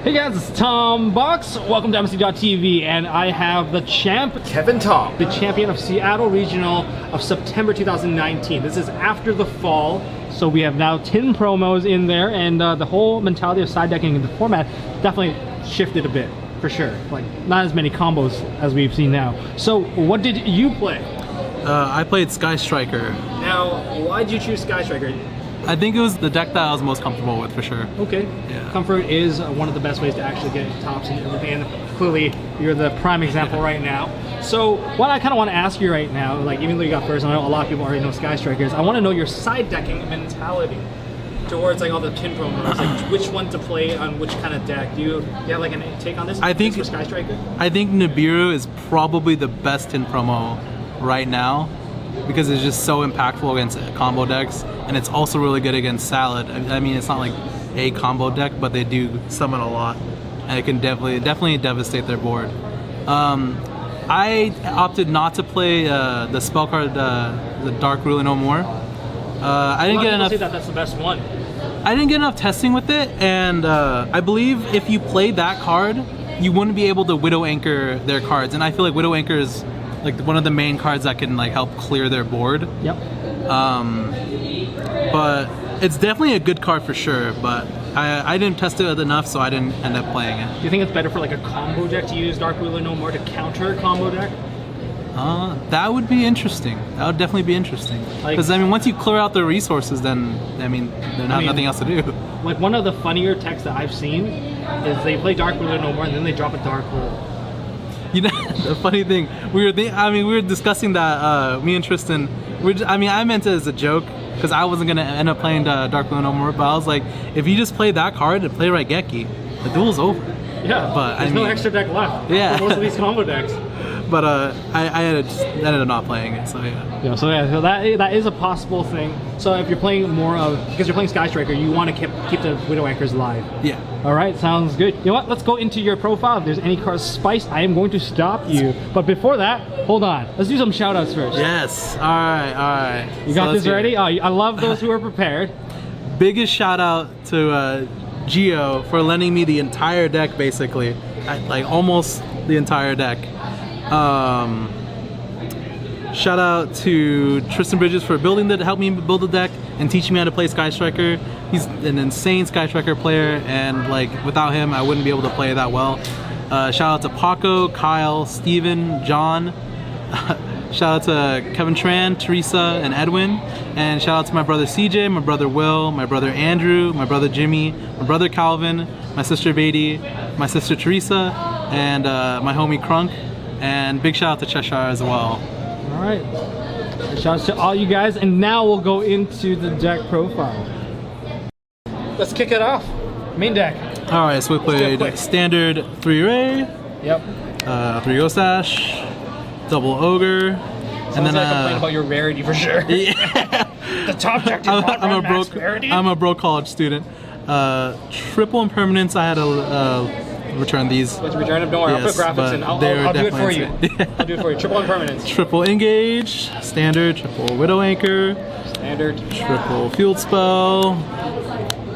Hey guys, it's Tom Box. Welcome to MST.TV, and I have the champ, Kevin Tom, the champion of Seattle Regional of September 2019. This is after the fall, so we have now 10 promos in there, and the whole mentality of side decking in the format definitely shifted a bit, for sure. Like, not as many combos as we've seen now. So, what did you play? I played Sky Striker. Now, why did you choose Sky Striker? I think it was the deck that I was most comfortable with, for sure. Okay. Yeah. Comfort is one of the best ways to actually get tops and everything, and clearly you're the prime example right now. So what I kind of want to ask you right now, like even though you got first, I know a lot of people already know Sky Strikers, I want to know your side decking mentality towards like all the tin promos, like which one to play on which kind of deck. Do you have like an take on this? I think for Sky Striker? I think Nibiru is probably the best tin promo right now, because it's just so impactful against combo decks, and it's also really good against Salad. I mean, it's not like a combo deck, but they do summon a lot, and it can definitely devastate their board. I opted not to play the spell card, the Dark Ruler No More. I didn't get enough. Say that's the best one. I didn't get enough testing with it, and I believe if you played that card, you wouldn't be able to Widow Anchor their cards, and I feel like Widow Anchor is like one of the main cards that can like help clear their board. Yep. But it's definitely a good card for sure, but I didn't test it enough, so I didn't end up playing it. Do you think it's better for like a combo deck to use Dark Ruler No More to counter a combo deck? That would be interesting. That would definitely be interesting. Because I mean, once you clear out the resources, then I mean, there's nothing else to do. Like one of the funnier techs that I've seen is they play Dark Ruler No More and then they drop a Dark Hole. You know, the funny thing, we were discussing that, me and Tristan, I meant it as a joke, because I wasn't going to end up playing Dark Ruler No More, but I was like, if you just play that card and play Raigeki, the duel's over. Yeah, but there's no extra deck left for most of these combo decks. But I ended up not playing it, so yeah. So that is a possible thing. So if you're playing more of, because you're playing Sky Striker, you want to keep the Widow Anchors alive. Yeah. All right, sounds good. You know what? Let's go into your profile. If there's any cards spiced, I am going to stop you. But before that, hold on. Let's do some shout outs first. Yes. All right. You got this ready? Oh, I love those who are prepared. Biggest shout out to Geo for lending me the entire deck, basically. Like almost the entire deck. Shout out to Tristan Bridges for helping me build the deck and teaching me how to play Sky Striker. He's an insane Sky Striker player, and like without him I wouldn't be able to play that well. Shout out to Paco, Kyle, Steven, John. Shout out to Kevin Tran, Teresa, and Edwin. And shout out to my brother CJ, my brother Will, my brother Andrew, my brother Jimmy, my brother Calvin, my sister Beatty, my sister Teresa, and my homie Crunk. And big shout out to Cheshire as well. All right. Shout out to all you guys, and now we'll go into the deck profile. Let's kick it off. Main deck. All right, so we played standard 3-Ray. Yep. 3 Ghost Ash, double Ogre, and then I complain about your rarity for sure. Yeah. The top deck. I'm a broke college student. Triple Impermanence. I had to return these. Let's return them. Don't worry, yes, I'll put graphics in. I'll do it for you. I'll do it for you. Triple Impermanence. Triple Engage, standard, triple Widow Anchor, standard, triple Field Spell,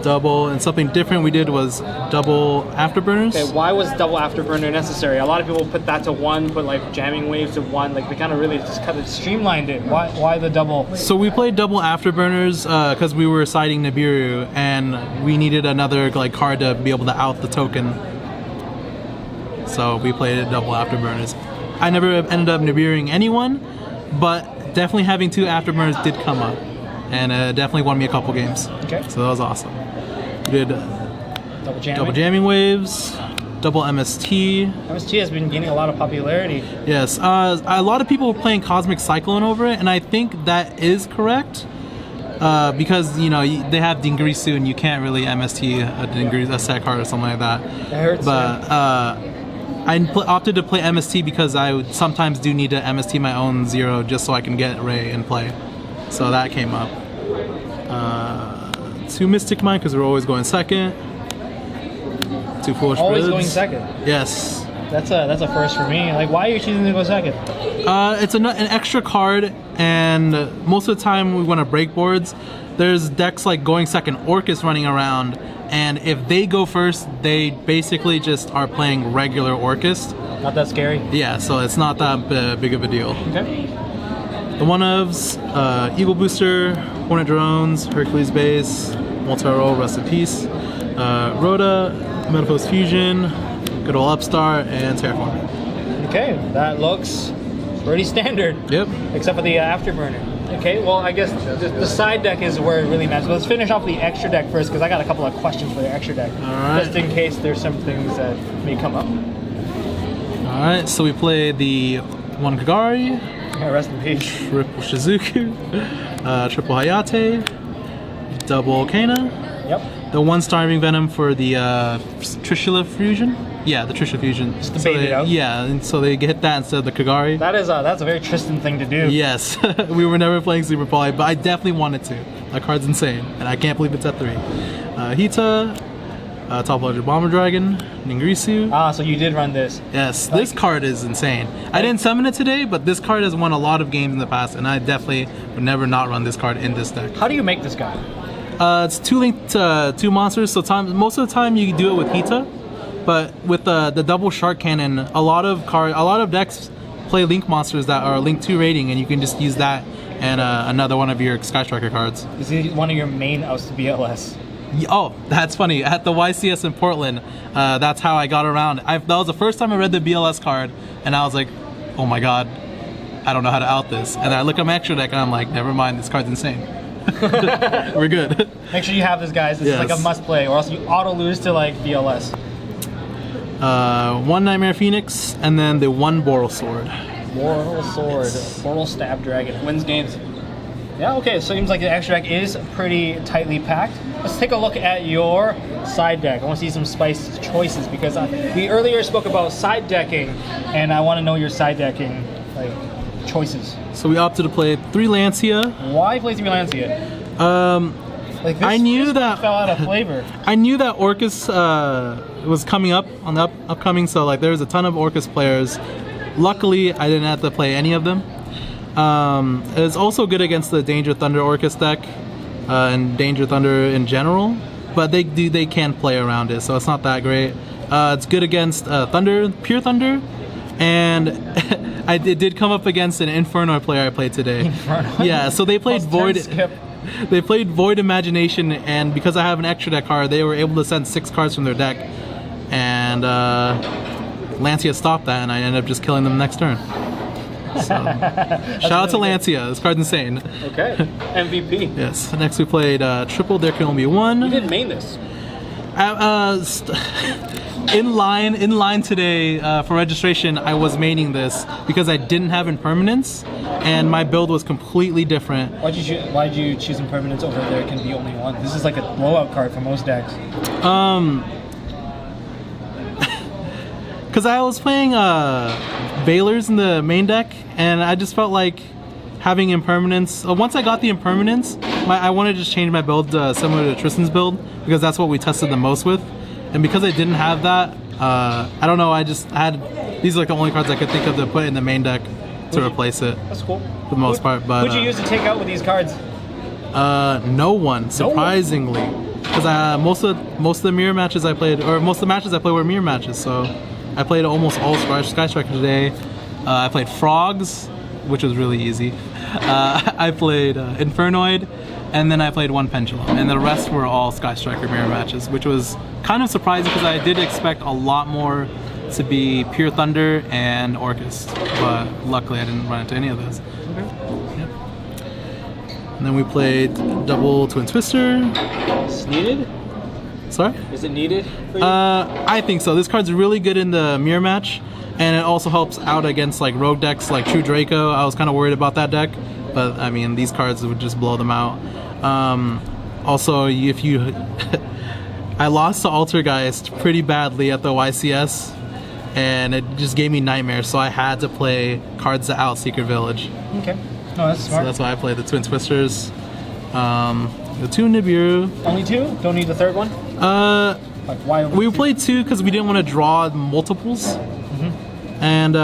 double, and something different we did was double Afterburners. Okay, why was double Afterburner necessary? A lot of people put that to 1, put like jamming waves to 1, like they kind of really just kind of streamlined it. Why the double? So we played double Afterburners because we were siding Nibiru, and we needed another like card to be able to out the token. So we played it double Afterburners. I never ended up Nibiruing anyone, but definitely having 2 Afterburners did come up, and definitely won me a couple games. Okay. So that was awesome. We did double jamming waves, double MST. MST has been gaining a lot of popularity. Yes, a lot of people were playing Cosmic Cyclone over it, and I think that is correct. Because you know they have Dingrisu, and you can't really MST a set card or something like that. It hurts. But I opted to play MST because I sometimes do need to MST my own 0 just so I can get Ray and play. So that came up. 2 Mystic Mine because we're always going second. 2 Foolish Always Birds. going second. Yes. That's a first for me. Like, why are you choosing to go second? It's an extra card, and most of the time when I break boards, there's decks like going second, Orcus running around, and if they go first, they basically just are playing regular Orcus. Not that scary? Yeah, so it's not that big of a deal. Okay. The one-ofs, Eagle Booster, Hornet Drones, Hercules Base, Multi-Roll, Rest in Peace, Rhoda, Metaphos Fusion, good old Upstart, and Terraform. Okay, that looks pretty standard. Yep. Except for the Afterburner. Okay, well, I guess the side deck is where it really matters. Let's finish off the extra deck first, because I got a couple of questions for the extra deck. Alright. Just in case there's some things that may come up. Alright, so we play the one Kagari, Yeah, rest in peace. triple Shizuku, triple Hayate, double Kana, Yep. the one Starving Venom for the Trishula Fusion. Yeah, the Trishula Fusion. Just to bait it out? Yeah, and so they get that instead of the Kagari. That's a very Tristan thing to do. Yes, we were never playing Super Poly, but I definitely wanted to. That card's insane, and I can't believe it's at 3. Hita, Top Loaded Bomber Dragon, Ningrisu. Ah, so you did run this. Yes, this card is insane. I didn't summon it today, but this card has won a lot of games in the past, and I definitely would never not run this card in this deck. How do you make this guy? It's 2 linked 2 monsters, so most of the time you do it with Hita, but with the double Shark Cannon, a lot of decks play link monsters that are link 2 rating, and you can just use that and another one of your Sky Striker cards. Is he one of your main outs to BLS? Oh, that's funny. At the YCS in Portland, that's how I got around. That was the first time I read the BLS card, and I was like, oh my god, I don't know how to out this. And I look at my extra deck, and I'm like, never mind, this card's insane. We're good. Make sure you have this, guys. This is like a must play, or else you auto lose to like BLS. 1 Nightmare Phoenix, and then the 1 Boral Sword. Boral Sword, Boral Stab Dragon, wins games. Yeah, okay, it seems like the extra deck is pretty tightly packed. Let's take a look at your side deck. I want to see some spiced choices, because we earlier spoke about side decking, and I want to know your side decking like choices. So we opted to play 3 Lancia. Why play 3 Lancia? Like this, I knew this that fell out of flavor. I knew that Orcus was coming up on the upcoming, so like there's a ton of Orcus players. Luckily, I didn't have to play any of them. It's also good against the Danger Thunder Orcus deck and Danger Thunder in general, but they can play around it, so it's not that great. It's good against Thunder, Pure Thunder, and it did come up against an Inferno player I played today. Inferno? Yeah, so they played Void. Skip. They played Void Imagination, and because I have an extra deck card, they were able to send 6 cards from their deck, and Lancia stopped that, and I ended up just killing them next turn. So, shout out to Lancia. This card's insane. Okay, MVP. Yes. Next we played triple. There can only be 1. You didn't main this. In line today for registration, I was maining this because I didn't have impermanence, and my build was completely different. Why'd you choose impermanence over there can be only 1? This is like a blowout card for most decks. Because I was playing Baylors in the main deck, and I just felt like having impermanence. Once I got the impermanence, I wanted to just change my build similar to Tristan's build, because that's what we tested the most with. And because I didn't have that, I don't know, I had, these are like the only cards I could think of to put in the main deck to replace it. That's cool. For the most part, but... Who'd you use to take out with these cards? No one, surprisingly. Because most of the mirror matches I played, or most of the matches I played were mirror matches, so I played almost all Sky Striker today. I played Frogs, which was really easy. I played Infernoid, and then I played 1 Pendulum, and the rest were all Sky Striker mirror matches, which was kind of surprising because I did expect a lot more to be Pure Thunder and Orcus, but luckily I didn't run into any of those. Okay. Yep. And then we played double Twin Twister. Is it needed? Sorry? Is it needed for you? I think so. This card's really good in the mirror match, and it also helps out against like rogue decks like True Draco. I was kind of worried about that deck, but I mean these cards would just blow them out. Also, if you I lost to Altergeist pretty badly at the YCS, and it just gave me nightmares, so I had to play cards that out Secret Village. Okay. No, that's smart. So that's why I played the Twin Twisters. The 2 Nibiru. Only 2? Don't need the 3rd one? Like why? We played 2 because we didn't want to draw multiples. And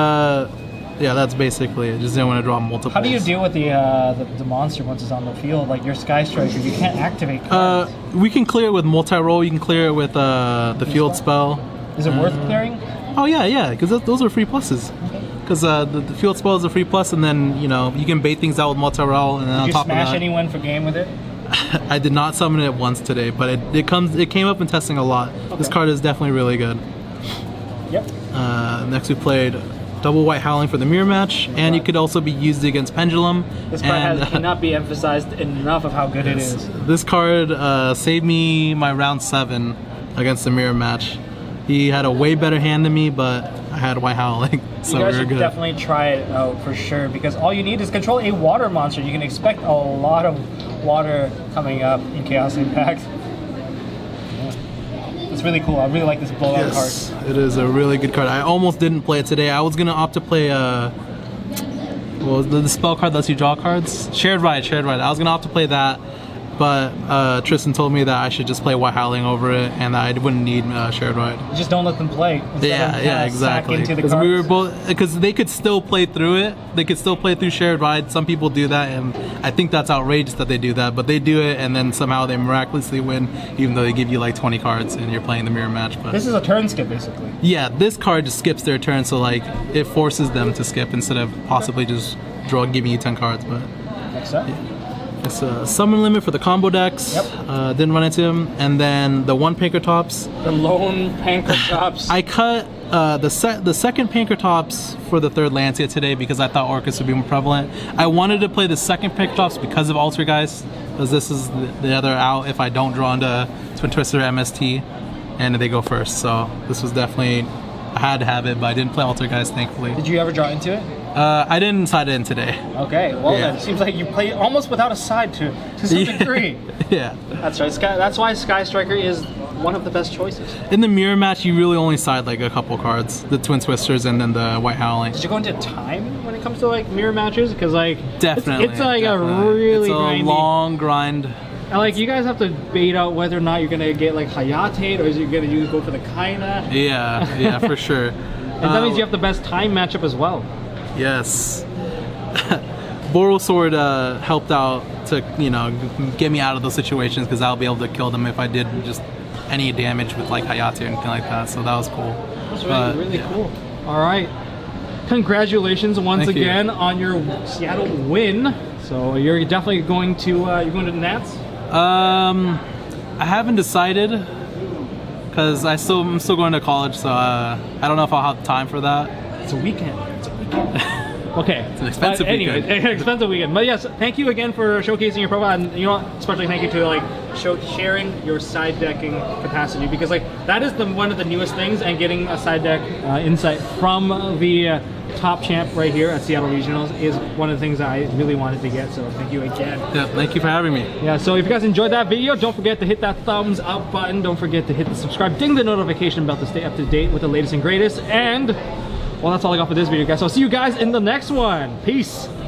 yeah, that's basically it. Just didn't want to draw multiples. How do you deal with the monster once it's on the field? Like your Sky Striker, you can't activate cards. We can clear it with multi-roll. You can clear it with the field spell. Is it worth clearing? Oh yeah, because those are free pluses. Because the field spell is a free plus, and then you can bait things out with multi-roll, and then on top of that. Did you smash anyone for game with it? I did not summon it once today, but it came up in testing a lot. Okay. This card is definitely really good. Yep. Next we played double white howling for the mirror match, and it could also be used against Pendulum. This card cannot be emphasized enough of how good it is. This card saved me my round 7 against the mirror match. He had a way better hand than me, but I had white howling, so you guys we were should good. definitely try it out for sure, because all you need is control a water monster. You can expect a lot of water coming up in Chaos Impact. It's really cool. I really like this blowout card. It is a really good card. I almost didn't play it today. I was gonna opt to play the spell card that lets you draw cards. Shared Ride. I was gonna opt to play that, but Tristan told me that I should just play White Howling over it, and that I wouldn't need Shared Ride. You just don't let them play. Yeah, exactly. Because we were both, because they could still play through it. They could still play through Shared Ride. Some people do that, and I think that's outrageous that they do that. But they do it, and then somehow they miraculously win, even though they give you like 20 cards and you're playing the mirror match. But this is a turn skip, basically. Yeah, this card just skips their turn, so like it forces them to skip instead of possibly just giving you 10 cards. But next up. Yeah. It's a summon limit for the combo decks. Yep. Didn't run into him. And then the one Pankratops. The lone Pankratops. I cut the second Pankratops for the third Lancia today because I thought Orcus would be more prevalent. I wanted to play the second Pankratops because of Altergeist, because this is the other out if I don't draw into Twin Twister MST, and they go first. So this was definitely, I had to have it, but I didn't play Altergeist, thankfully. Did you ever draw into it? I didn't side it in today. Okay, well then, it seems like you play almost without a side to some degree. Yeah. That's right. That's why Sky Striker is one of the best choices. In the mirror match, you really only side like a couple cards, the Twin Twisters and then the White Howling. Did you go into time when it comes to like mirror matches? Because like definitely, it's like a really long grind. And like you guys have to bait out whether or not you're gonna get like Hayate or is you gonna go for the Kaina. Yeah, for sure. And that means you have the best time matchup as well. Yes. Boral Sword helped out to, get me out of those situations because I'll be able to kill them if I did just any damage with like Hayate or anything like that. So that was cool. That's really cool. All right. Congratulations once again on your Seattle win. So you're definitely going to the Nats? I haven't decided because I'm still going to college, so I don't know if I'll have time for that. It's a weekend. Okay. It's an expensive weekend. Anyway, expensive weekend. But yes, thank you again for showcasing your profile, and especially thank you to like sharing your side decking capacity, because like that is one of the newest things, and getting a side deck insight from the top champ right here at Seattle Regionals is one of the things that I really wanted to get. So thank you again. Yeah, thank you for having me. Yeah, so if you guys enjoyed that video, don't forget to hit that thumbs up button. Don't forget to hit the subscribe, ding the notification bell to stay up to date with the latest and greatest. And well, that's all I got for this video, guys. So I'll see you guys in the next one. Peace.